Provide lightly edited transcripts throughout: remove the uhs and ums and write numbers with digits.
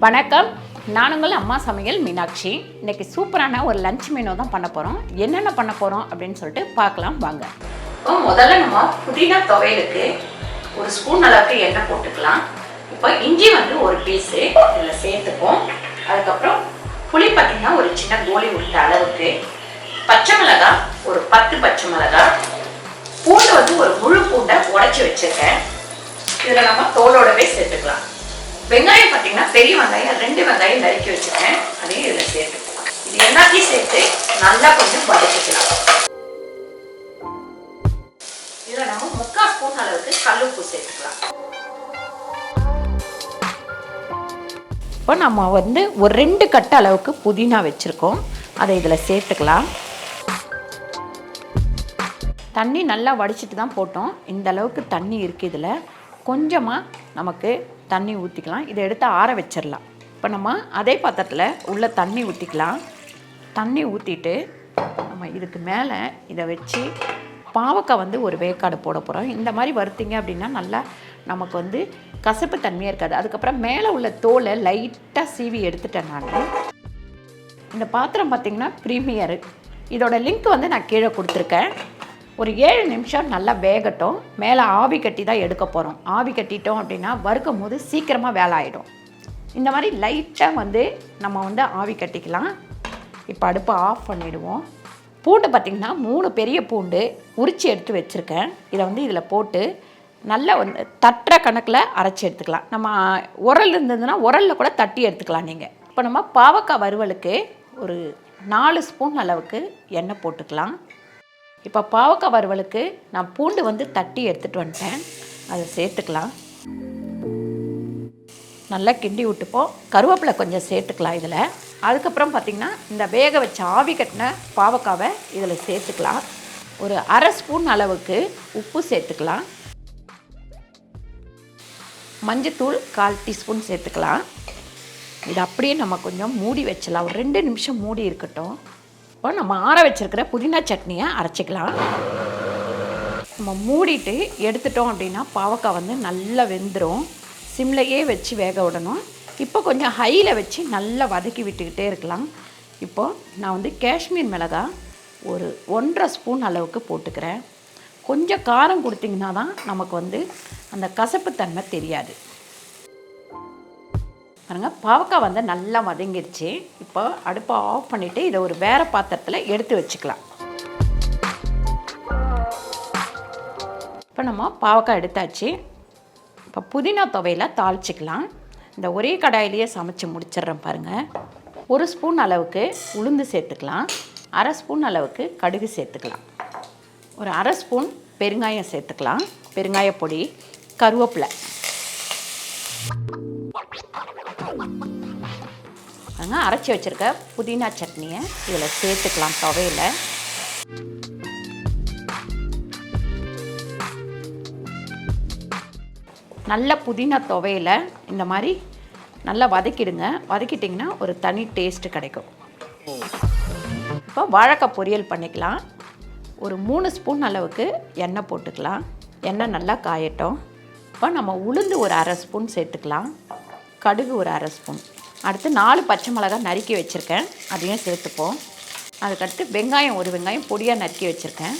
வணக்கம், நான் உங்கள் அம்மா சமையல் மீனாட்சி. இன்னைக்கு சூப்பரான ஒரு லஞ்ச் மெனு தான் பண்ண போகிறோம். என்னென்ன பண்ண போகிறோம் அப்படின்னு சொல்லிட்டு பார்க்கலாம் வாங்க. இப்போ முதல்ல நம்ம புதினா துவையலுக்கு ஒரு ஸ்பூன் அளவுக்கு எண்ணெய் போட்டுக்கலாம். இப்போ இஞ்சி வந்து ஒரு பீஸு இதில் சேர்த்துப்போம். அதுக்கப்புறம் புளி பார்த்திங்கன்னா ஒரு சின்ன கோலி உள்ள அளவுக்கு, பச்சை மிளகாய் ஒரு 10 பச்சை மிளகாய், பூண்டு வந்து ஒரு முழு பூண்டை உடைச்சி வச்சுருக்கேன். இதில் நம்ம தோலோடவே சேர்த்துக்கலாம். வெங்காயம் பார்த்தீங்கன்னா பெரிய வெங்காயம் 2 வெங்காயம் நறுக்கி வச்சுருக்கேன், அதையும் இதில் சேர்த்துக்கலாம். இது எல்லாத்தையும் சேர்த்து நல்லா கொஞ்சம் வதக்கிக்கலாம். இதில் நம்ம 3/4 ஸ்பூன் அளவுக்கு கல்லுப்பு சேர்த்துக்கலாம். இப்போ நம்ம வந்து ஒரு 2 கட்டு அளவுக்கு புதினா வச்சுருக்கோம், அதை இதில் சேர்த்துக்கலாம். தண்ணி நல்லா வடிச்சிட்டு தான் போட்டோம். இந்த அளவுக்கு தண்ணி இருக்குது. இதில் கொஞ்சமாக நமக்கு தண்ணி ஊற்றிக்கலாம். இதை எடுத்து ஆற வச்சிடலாம். இப்போ நம்ம அதே பாத்திரத்தில் உள்ள தண்ணி ஊற்றிக்கலாம். தண்ணி ஊற்றிட்டு நம்ம இதுக்கு மேலே இதை வச்சு பாவக்காய் வந்து ஒரு வேக்காடு போட போகிறோம். இந்த மாதிரி வறுத்திங்க அப்படின்னா நல்லா நமக்கு வந்து கசப்பு தன்மையாக இருக்காது. அதுக்கப்புறம் மேலே உள்ள தோலை லைட்டாக சீவி எடுத்துட்டேன் நான். இந்த பாத்திரம் பார்த்திங்கன்னா ப்ரீமியரு. இதோட லிங்க் வந்து நான் கீழே கொடுத்துருக்கேன். ஒரு 7 நிமிஷம் நல்லா வேகட்டும். மேலே ஆவி கட்டி தான் எடுக்க போகிறோம். ஆவி கட்டிட்டோம் அப்படின்னா வறுக்கும் போது சீக்கிரமாக வேலை ஆகிடும். இந்த மாதிரி லைட்டாக வந்து நம்ம வந்து ஆவி கட்டிக்கலாம். இப்போ அடுப்பை ஆஃப் பண்ணிவிடுவோம். பூண்டு பார்த்திங்கன்னா 3 பெரிய பூண்டு உரித்து எடுத்து வச்சுருக்கேன். இதை வந்து இதில் போட்டு நல்லா வந்து தட்டுற கணக்கில் அரைச்சி எடுத்துக்கலாம். நம்ம உரல் இருந்ததுன்னா உரலில் கூட தட்டி எடுத்துக்கலாம் நீங்கள். இப்போ நம்ம பாவக்காய் வறுவலுக்கு ஒரு 4 ஸ்பூன் அளவுக்கு எண்ணெய் போட்டுக்கலாம். இப்போ பாவக்காய் வறுவலுக்கு நான் பூண்டு வந்து தட்டி எடுத்துகிட்டு வந்துட்டேன், அதை சேர்த்துக்கலாம். நல்லா கிண்டி விட்டுப்போம். கருவேப்பிலை கொஞ்சம் சேர்த்துக்கலாம் இதில். அதுக்கப்புறம் பார்த்திங்கன்னா இந்த வேக வச்ச ஆவி கட்டின பாவக்காவை இதில் சேர்த்துக்கலாம். ஒரு 1/2 ஸ்பூன் அளவுக்கு உப்பு சேர்த்துக்கலாம். மஞ்சத்தூள் 1/4 டீஸ்பூன் சேர்த்துக்கலாம். இது அப்படியே நம்ம கொஞ்சம் மூடி வச்சலாம். ஒரு 2 நிமிஷம் மூடி இருக்கட்டும். இப்போ நம்ம ஆற வச்சுருக்கிற புதினா சட்னியை அரைச்சிக்கலாம். நம்ம மூடிட்டு எடுத்துட்டோம் அப்படின்னா பாவக்காய் வந்து நல்லா வெந்துடும். சிம்லையே வச்சு வேக விடணும். இப்போ கொஞ்சம் ஹையில் வச்சு நல்லா வதக்கி விட்டுக்கிட்டே இருக்கலாம். இப்போது நான் வந்து காஷ்மீர் மிளகாய் ஒரு 1/2 ஸ்பூன் அளவுக்கு போட்டுக்கிறேன். கொஞ்சம் காரம் கொடுத்திங்கன்னா தான் நமக்கு வந்து அந்த கசப்புத்தன்மை தெரியாது. பாருங்கள், பாவக்காய் வந்து நல்லா வதங்கிடுச்சு. இப்போ அடுப்பை ஆஃப் பண்ணிவிட்டு இதை ஒரு வேறு பாத்திரத்தில் எடுத்து வச்சுக்கலாம். இப்போ நம்ம பாவக்காய் எடுத்தாச்சு. இப்போ புதினா துவையலை தாளிச்சிக்கலாம். இந்த ஒரே கடாயிலேயே சமைச்சு முடிச்சிடுறேன் பாருங்கள். 1 ஸ்பூன் அளவுக்கு உளுந்து சேர்த்துக்கலாம். 1/2 ஸ்பூன் அளவுக்கு கடுகு சேர்த்துக்கலாம். ஒரு 1/2 ஸ்பூன் பெருங்காயம் சேர்த்துக்கலாம். பெருங்காய பொடி, கருவேப்பிலை. அரைச்சி வச்சுருக்க புதினா சட்னியை இதில் சேர்த்துக்கலாம். துவையில் நல்ல புதினா துவையில் இந்த மாதிரி நல்லா வதக்கிடுங்க. வதக்கிட்டிங்கன்னா ஒரு தனி டேஸ்ட்டு கிடைக்கும். இப்போ வாழைக்காய் பொரியல் பண்ணிக்கலாம். ஒரு 3 ஸ்பூன் அளவுக்கு எண்ணெய் போட்டுக்கலாம். எண்ணெய் நல்லா காயட்டும். இப்போ நம்ம உளுந்து ஒரு 1/2 ஸ்பூன் சேர்த்துக்கலாம். கடுகு ஒரு 1/2 ஸ்பூன். அடுத்து 4 பச்சை மிளகாய் நறுக்கி வச்சுருக்கேன், அதையும் சேர்த்துப்போம். அதுக்கடுத்து வெங்காயம் ஒரு வெங்காயம் பொடியாக நறுக்கி வச்சுருக்கேன்,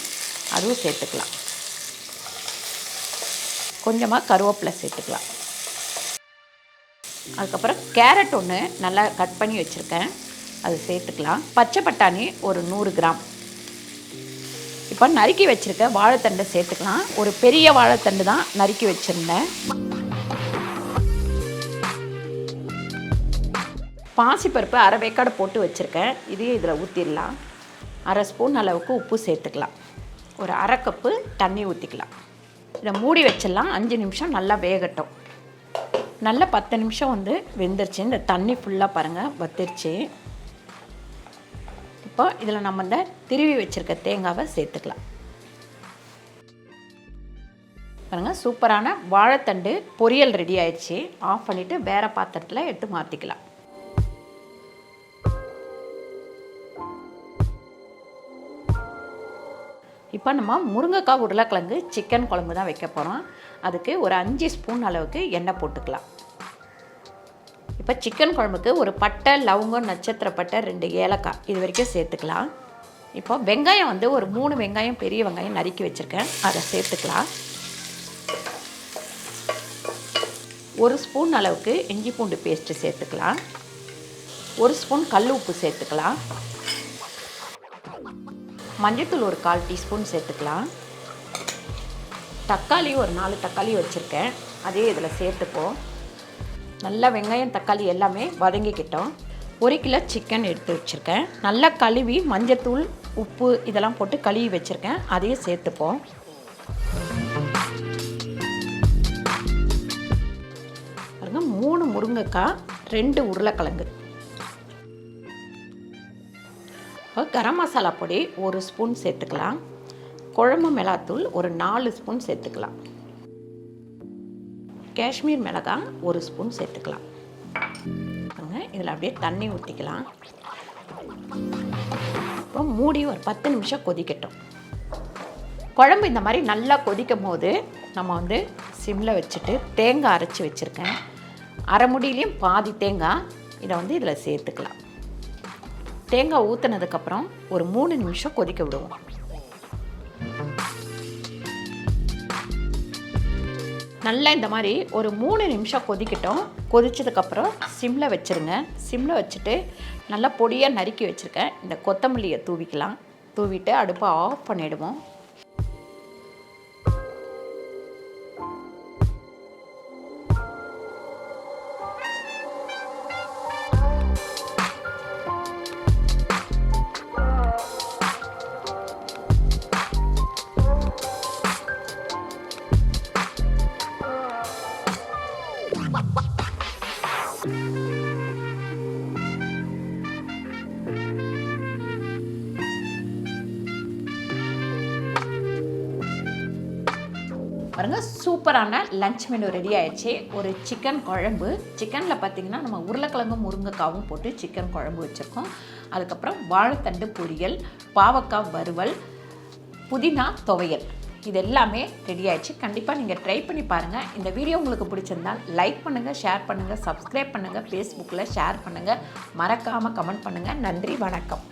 அதுவும் சேர்த்துக்கலாம். கொஞ்சமாக கருவேப்பிலை சேர்த்துக்கலாம். அதுக்கப்புறம் கேரட் ஒன்று நல்லா கட் பண்ணி வச்சுருக்கேன், அது சேர்த்துக்கலாம். பச்சை பட்டாணி ஒரு 100 கிராம். இப்போ நறுக்கி வச்சுருக்க வாழைத்தண்டை சேர்த்துக்கலாம். ஒரு பெரிய வாழைத்தண்டு தான் நறுக்கி வச்சுருந்தேன். பாசிப்பருப்பு 1/2 வேக்காடு போட்டு வச்சுருக்கேன், இதையும் இதில் ஊற்றிடலாம். 1/2 ஸ்பூன் அளவுக்கு உப்பு சேர்த்துக்கலாம். ஒரு 1/2 கப்பு தண்ணி ஊற்றிக்கலாம். இதை மூடி வச்சிடலாம். 5 நிமிஷம் நல்லா வேகட்டும். நல்லா 10 நிமிஷம் வந்து வெந்துருச்சு. இந்த தண்ணி ஃபுல்லாக பாருங்கள் வத்திருச்சு. இப்போ இதில் நம்ம இந்த திருவி வச்சுருக்க தேங்காவை சேர்த்துக்கலாம். பாருங்கள், சூப்பரான வாழைத்தண்டு பொரியல் ரெடி ஆயிடுச்சு. ஆஃப் பண்ணிவிட்டு வேறு பாத்திரத்தில் எடுத்து மாற்றிக்கலாம். இப்போ நம்ம முருங்கைக்காய் உருளைக்கிழங்கு சிக்கன் குழம்பு தான் வைக்க போகிறோம். அதுக்கு ஒரு 5 ஸ்பூன் அளவுக்கு எண்ணெய் போட்டுக்கலாம். இப்போ சிக்கன் குழம்புக்கு ஒரு பட்டை, லவங்கம், நட்சத்திர பட்டை, 2 ஏலக்காய் இது வரைக்கும் சேர்த்துக்கலாம். இப்போ வெங்காயம் வந்து ஒரு 3 வெங்காயம், பெரிய வெங்காயம் நறுக்கி வச்சுருக்கேன், அதை சேர்த்துக்கலாம். 1 ஸ்பூன் அளவுக்கு இஞ்சி பூண்டு பேஸ்ட்டு சேர்த்துக்கலாம். 1 ஸ்பூன் கல் உப்பு சேர்த்துக்கலாம். மஞ்சள்தூள் ஒரு 1/4 டீஸ்பூன் சேர்த்துக்கலாம். தக்காளி ஒரு 4 தக்காளி வச்சுருக்கேன், அதே இதில் சேர்த்துப்போம். நல்லா வெங்காயம் தக்காளி எல்லாமே வதங்கிக்கிட்டோம். 1 கிலோ சிக்கன் எடுத்து வச்சுருக்கேன், நல்லா கழுவி மஞ்சள்தூள் உப்பு இதெல்லாம் போட்டு கழுவி வச்சுருக்கேன், அதையும் சேர்த்துப்போம். பாருங்க 3 முருங்கைக்காய், 2 உருளைக்கிழங்கு. கரம் மசாலா பொடி 1 ஸ்பூன் சேர்த்துக்கலாம். குழம்பு மிளகாத்தூள் ஒரு 4 ஸ்பூன் சேர்த்துக்கலாம். காஷ்மீர் மிளகாய் 1 ஸ்பூன் சேர்த்துக்கலாம். இதில் அப்படியே தண்ணி ஊற்றிக்கலாம். இப்போ மூடி ஒரு 10 நிமிஷம் கொதிக்கட்டும். குழம்பு இந்த மாதிரி நல்லா கொதிக்கும் போது நம்ம வந்து சிம்மில் வச்சுட்டு தேங்காய் அரைச்சி வச்சுருக்கேன், அரை முடியிலையும் பாதி தேங்காய், இதை வந்து இதில் சேர்த்துக்கலாம். தேங்காய் ஊற்றினதுக்கப்புறம் ஒரு 3 நிமிஷம் கொதிக்க விடுவோம். நல்லா இந்த மாதிரி ஒரு 3 நிமிஷம் கொதிக்கட்டும். கொதிச்சதுக்கப்புறம் சிம்மில் வச்சுருங்க. சிம்மில் வச்சுட்டு நல்லா பொடியாக நறுக்கி வச்சுருக்கேன் இந்த கொத்தமல்லியை தூவிக்கலாம். தூவிட்டு அடுப்பை ஆஃப் பண்ணிவிடுவோம். பாருங்க சூப்பரான லஞ்ச் மெனு ரெடி ஆயிடுச்சு. ஒரு சிக்கன் குழம்பு. சிக்கனில் பார்த்திங்கன்னா நம்ம உருளைக்கிழங்கும் முருங்கைக்காவும் போட்டு சிக்கன் குழம்பு வச்சுருக்கோம். அதுக்கப்புறம் வாழைத்தண்டு பொரியல், பாவக்காய் வறுவல், புதினா துவையல், இது எல்லாமே ரெடி ஆயிடுச்சு. கண்டிப்பாக நீங்கள் ட்ரை பண்ணி பாருங்கள். இந்த வீடியோ உங்களுக்கு பிடிச்சிருந்தால் லைக் பண்ணுங்கள், ஷேர் பண்ணுங்கள், சப்ஸ்கிரைப் பண்ணுங்கள், ஃபேஸ்புக்கில் ஷேர் பண்ணுங்கள், மறக்காமல் கமெண்ட் பண்ணுங்கள். நன்றி, வணக்கம்.